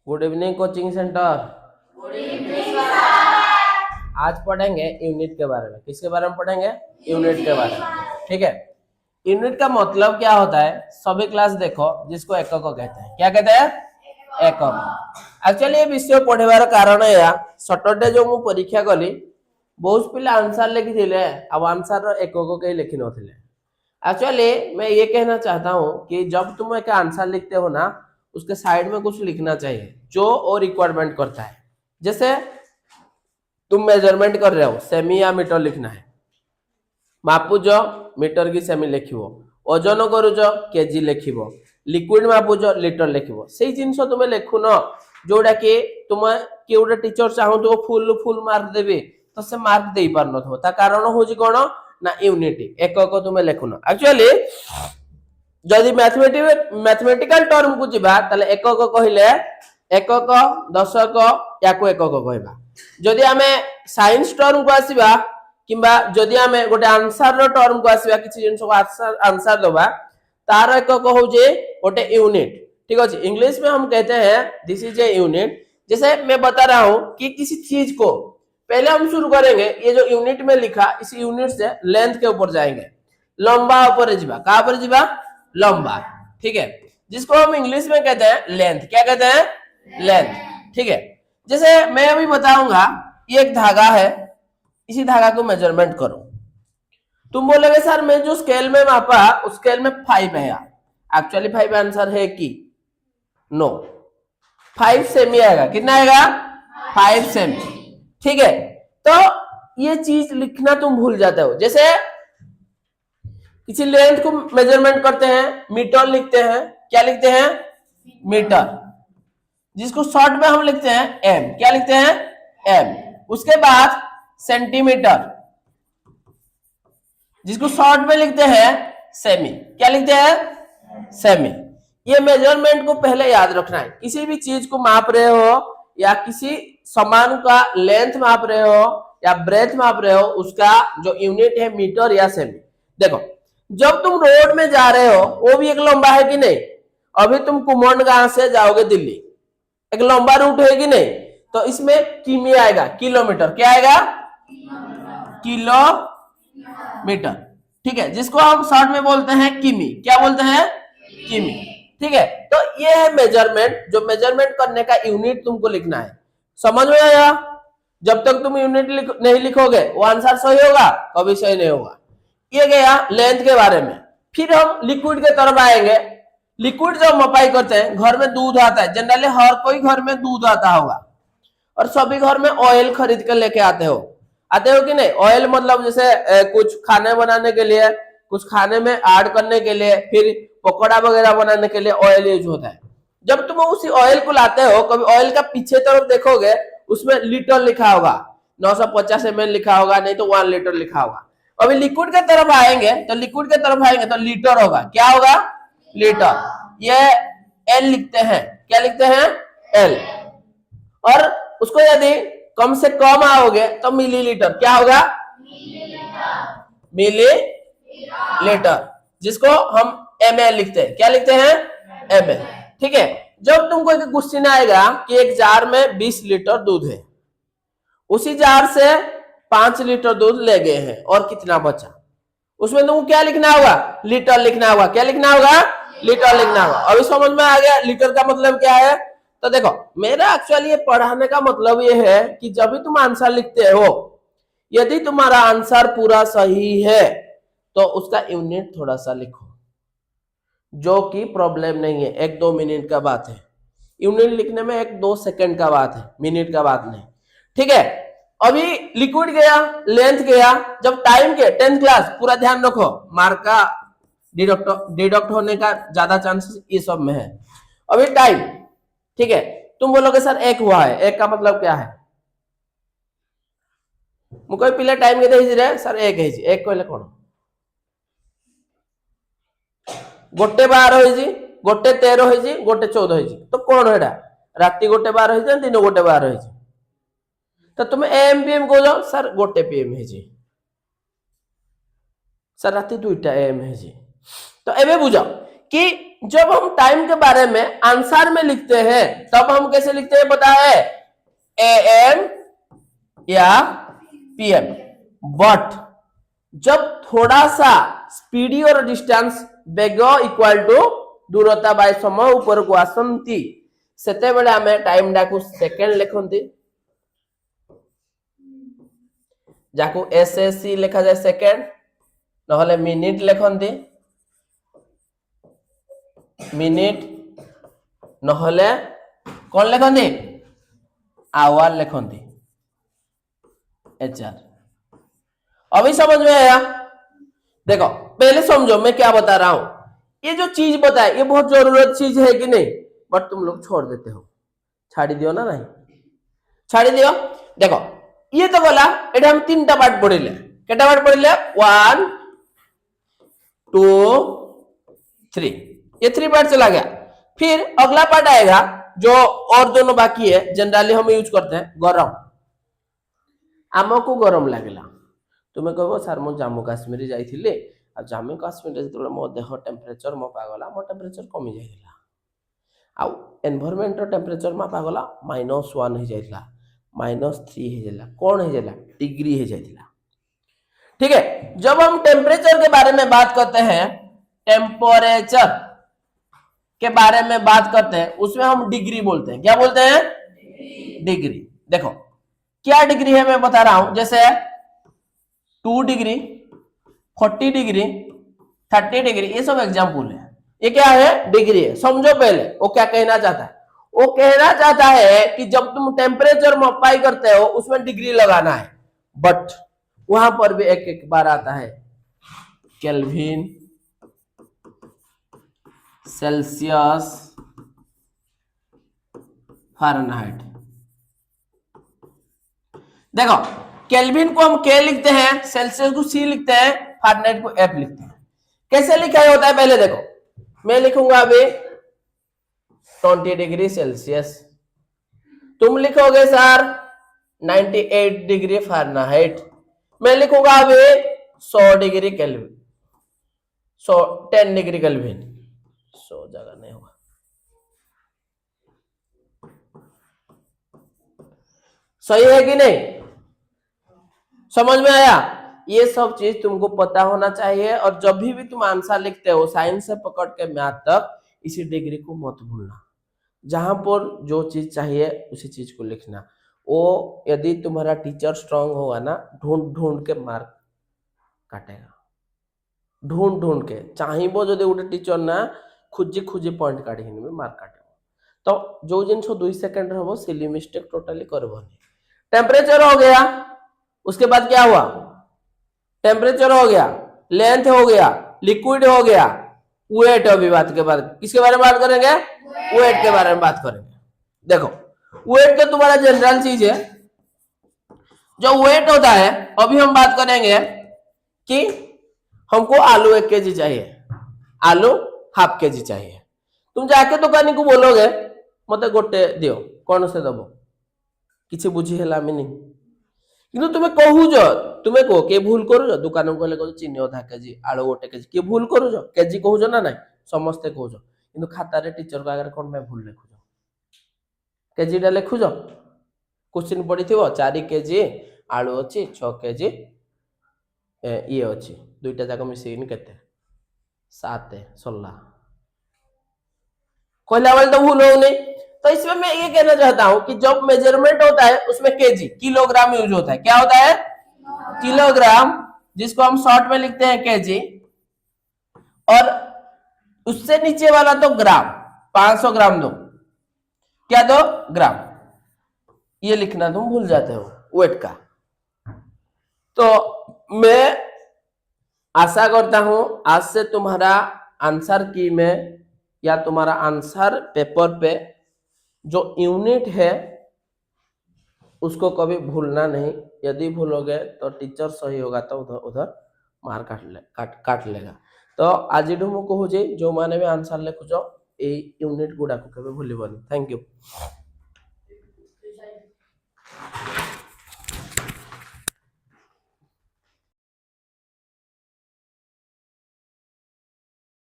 Good evening coaching centre. Good evening sir. आज पढ़ेंगे unit के बारे में। किसके बारे में पढ़ेंगे? यूनिट के बारे में। ठीक है, यूनिट का मतलब क्या होता है? सभी क्लास देखो, जिसको एकक कहते हैं। क्या कहते हैं? एकक। एक्चुअली ये विषय पढ़ेबार कारण या सैटरडे जो मु परीक्षा कली बहुत पिला आंसर लिखी थिले, अब आंसर एकक के लिखि नथिले। एक्चुअली मैं ये कहना चाहता हूँ कि जब तुम एक आंसर लिखते हो ना, उसके साइड में कुछ लिखना चाहिए जो और रिक्वायरमेंट करता है। जैसे तुम मेजरमेंट कर रहे हो, सेमी या मीटर लिखना है। मापुज मीटर की सेमी लिखिबो, ओजन करूज केजी लिखिबो, लिक्विड मापुज लिटर लिखिबो। सेही जिंस तुमे लिखुन जोड़ा कि तुम कि गोटे टीचर चाहूथो फुल फुल मार्क देबे, तो से मार्क देई पार नथो। ता कारण होजी कोन ना यूनिट एकक तुमे लिखुन। एक्चुअली जदि मैथमेटिकल टर्म को जिबा ताले एकक कहिले एकक दशक याको एकक कहबा। जदि आमे साइंस टर्म को आसीबा किंबा जदि आमे गोटे आंसर रो टर्म को आसीबा, किछि जिंस को आंसर दबा, तार एकक होजे गोटे यूनिट। ठीक है, इंग्लिश में हम कहते हैं दिस इज ए यूनिट। जैसे मैं बता रहा हूं कि किसी चीज को पहले हम शुरू करेंगे, ये जो यूनिट में लिखा इस यूनिट से लेंथ के ऊपर जाएंगे, लंबा ऊपर जीवा, कहां पर जीवा? लंबा। ठीक है, जिसको हम इंग्लिश में कहते हैं लेंथ। क्या कहते हैं? लेंथ। ठीक है, जैसे मैं अभी बताऊंगा ये एक धागा है, इसी धागा को मेजरमेंट करो। तुम बोलोगे सर मैं जो स्केल में मापा उस स्केल में 5 है यार। एक्चुअली 5 आंसर है कि नो, 5 सेमी आएगा। कितना आएगा? 5 सेमी। ठीक है, तो ये चीज लिखना तुम भूल जाते हो। जैसे किसी लेंथ को मेजरमेंट करते हैं, मीटर लिखते हैं। क्या लिखते हैं? मीटर। जिसको शॉर्ट में हम लिखते हैं एम। क्या लिखते हैं? एम। उसके बाद सेंटीमीटर, जिसको शॉर्ट में लिखते हैं सेमी। क्या लिखते हैं? सेमी। ये मेजरमेंट को पहले याद रखना है। किसी भी चीज को माप रहे हो या किसी सामान का लेंथ माप रहे हो या ब्रेथ माप रहे हो, उसका जो यूनिट है मीटर या सेमी। देखो, जब तुम रोड में जा रहे हो वो भी एक लंबा है कि नहीं? अभी तुम कुमंडगांव से जाओगे दिल्ली, एक लंबा रूट है कि नहीं? तो इसमें किमी आएगा, किलोमीटर। क्या आएगा? किलोमीटर। ठीक है, जिसको हम शॉर्ट में बोलते हैं किमी। क्या बोलते हैं? किमी। ठीक है, तो ये है मेजरमेंट। जो मेजरमेंट करने का यूनिट तुमको लिखना है। समझ में आया? जब तक तुम यूनिट नहीं लिखोगे वो आंसर सही होगा? कभी सही नहीं होगा। ये गया लेंथ के बारे में। फिर हम लिक्विड के तरफ आएंगे। लिक्विड जब मपाई करते हैं, घर में दूध आता है, जनरली हर कोई घर में दूध आता होगा, और सभी घर में ऑयल खरीद कर लेके आते हो कि नहीं? ऑयल मतलब जैसे कुछ खाने बनाने के लिए, कुछ खाने में ऐड करने के लिए, फिर पकौड़ा वगैरह बनाने के लिए ऑयल यूज होता है। जब तुम उसी ऑयल को लाते हो, कभी ऑयल का पीछे तरफ देखोगे, उसमें लीटर लिखा होगा, 950 ml लिखा होगा, नहीं तो 1 लीटर लिखा होगा। अभी लिक्विड के तरफ आएंगे तो लीटर होगा। क्या होगा? लीटर। ये एल लिखते हैं। क्या लिखते हैं? एल। और उसको यदि कम से कम आओगे तो मिलीलीटर। क्या होगा? मिलीलीटर, जिसको हम ml लिखते हैं। क्या लिखते हैं? ml। ठीक है, जब तुमको एक क्वेश्चन आएगा कि एक जार में 20 लीटर दूध है, उसी जार से 5 लीटर दूध ले गए हैं और कितना बचा, उसमें तुमको क्या लिखना होगा? लीटर लिखना होगा। क्या लिखना होगा? लीटर लिखना होगा। अभी समझ में आ गया लीटर का मतलब क्या है? तो देखो, मेरा एक्चुअली ये पढ़ाने का मतलब ये है कि जब भी तुम आंसर लिखते हो, यदि तुम्हारा आंसर पूरा सही है तो उसका यूनिट थोड़ा सा लिखो, जो कि प्रॉब्लम नहीं है। 1-2 मिनट का बात है। यूनिट लिखने में 1-2 सेकंड का बात है, मिनट का बात नहीं। ठीक है, अभी लिक्विड गया, लेंथ गया। जब टाइम के 10th क्लास, पूरा ध्यान रखो, मार्क का डिडक्ट होने का ज्यादा चांसेस ये सब में है। अभी टाइम, ठीक है, तुम बोलोगे सर 1 हुआ है, 1 का मतलब क्या है? मुझे पिले टाइम के दे रे सर 1 है, 1 कहले कोन? गोटे 12 होइजी, गोटे 13 होइजी, गोटे 14 होइजी, तो कोन हेडा? राती गोटे 12 होइजी, दिन गोटे 12 होइजी। तो तुम एम पीएम को जाओ, सर गोटे पीएम है जी, सर राती 2टा एम है जी। तो एबे बुझाओ कि जब हम टाइम के बारे में आंसर में लिखते हैं तब हम कैसे लिखते हैं पता है, AM या PM। बट जब थोड़ा सा स्पीडी और डिस्टेंस बेग इक्वल टू दूरता बाय समय ऊपर को आसंती सेते बेले हमें टाइम डाकू सेकंड लिखंती, जाकू SSC लिखा जाए सेकंड, नहले मिनिट लिखंती, मिनिट नहले कौन लिखंती आवर लिखंती HR। अभी समझ में आया? देखो पहले समझो मैं क्या बता रहा हूं। ये जो चीज बताए ये बहुत जरूरत चीज है कि नहीं, बट तुम लोग छोड़ देते हो, छाड़ी दियो ना, नहीं छाड़ी दियो। देखो ये तो बोला एटा हम तीनटा पार्ट पढ़िले, केटा पार्ट पढ़िले 1 2 3, ये 3 पार्ट चला गया। फिर अगला पार्ट आएगा जो और दोनों बाकी है, जनरली हम यूज करते हैं गरम। आमको गरम लगेला, तुम्हें कहबो सर मो जम्मू काश्मीर जाइथिले आ जम्मू काश्मीर जेतले मो देह टेम्परेचर मपा गला, मो टेम्परेचर कमी जाइला, आ एनवायरनमेंट टेम्परेचर मपा गला -1 हो जाइला, -3 हो जाइला, कौन हो जाइला डिग्री हो जाइला। ठीक है, जब हम टेम्परेचर के बारे में बात करते हैं, टेम्परेचर के बारे में बात करते हैं, उसमें हम डिग्री बोलते हैं। क्या बोलते हैं? डिग्री। देखो क्या डिग्री है मैं बता रहा हूं, जैसे 2 डिग्री 40 डिग्री 30 डिग्री, ये सब एग्जाम्पल है। ये क्या है? डिग्री है। समझो पहले वो क्या कहना चाहता है। वो कहना चाहता है कि जब तुम टेम्परेचर मपाई करते हो उसमें डिग्री लगाना है, बट वहां पर भी एक एक बार आता है केल्विन, सेल्सियस, फ़ारेनहाइट। देखो केल्विन को हम के लिखते हैं, सेल्सियस को C लिखते हैं, फ़ारेनहाइट को F लिखते हैं। कैसे लिखा होता है पहले देखो, मैं लिखूंगा अभी 20 डिग्री सेल्सियस, तुम लिखोगे सर 98 डिग्री फ़ारेनहाइट, मैं लिखूंगा अभी 100 डिग्री केल्विन, 10 डिग्री केल्विन, 100 जगह नहीं होगा। सही है कि नहीं? समझ में आया? ये सब चीज तुमको पता होना चाहिए, और जब भी तुम आंसर लिखते हो साइंस से पकड़ के मैथ तक इसी डिग्री को मत भूलना। जहां पर जो चीज चाहिए उसी चीज को लिखना। वो यदि तुम्हारा टीचर स्ट्रांग होगा ना, ढूंढ ढूंढ के मार्क काटेगा, ढूंढ ढूंढ के। चाहिए जदि गोटे टीचर ना खुजी खुजी पॉइंट काढ़ी मार्क काटे, तो जो जिनस 2 सेकंड हम सिली मिस्टेक टोटली करबनी। टेम्परेचर हो गया, उसके बाद क्या हुआ? टेम्परेचर हो गया, लेंथ हो गया, लिक्विड हो गया, वेट। अभी बात के बाद किसके बारे में बात करेंगे? वेट के बारे में बात करेंगे। देखो वेट तो तुम्हारा जनरल चीज है। जो वेट होता है, अभी हम बात करेंगे कि हमको आलू 1 केजी चाहिए, आलू हाफ केजी चाहिए। तुम जाके दुकानी को बोलोगे मत गोटे दियो, कौन से दबो किसी बुझी है नहीं, किंतु तुम्हें कहूज, तुम्हें कहो के भूल करूज, दुकान को कहले चीनी अधा केजी, आलू 1 केजी, किए भूल करूज? केजी कहूज ना नहीं, समस्ते कहूज, किंतु खातार टीचर को आगे कौन भूल लिखुज? केजीटा लिखुज, क्वेश्चन पड़ी थी 4 केजी आलू अच्छी, 6 केजी ये अच्छी, दुईटा जाक मिसेकिन केते 7 16 कहला वाले तो भूल हो नहीं। तो इसमें मैं ये कहना चाहता हूं कि जब मेजरमेंट होता है उसमें केजी किलोग्राम यूज होता है। क्या होता है? किलोग्राम, जिसको हम शॉर्ट में लिखते हैं केजी, और उससे नीचे वाला तो ग्राम, 500 ग्राम दो, क्या दो? ग्राम। ये लिखना तुम भूल जाते हो वेट का। तो मैं आशा करता हूं आज से तुम्हारा आंसर की में या तुम्हारा आंसर पेपर पे जो यूनिट है उसको कभी भूलना नहीं। यदि भूलोगे तो टीचर सही होगा तो उधर उधर मार काट लेगा। तो आज मुझे कहूँ जो मैंने भी आंसर लिखुच यूनिट गुड़ा को कभी भूलबनी। Thank you.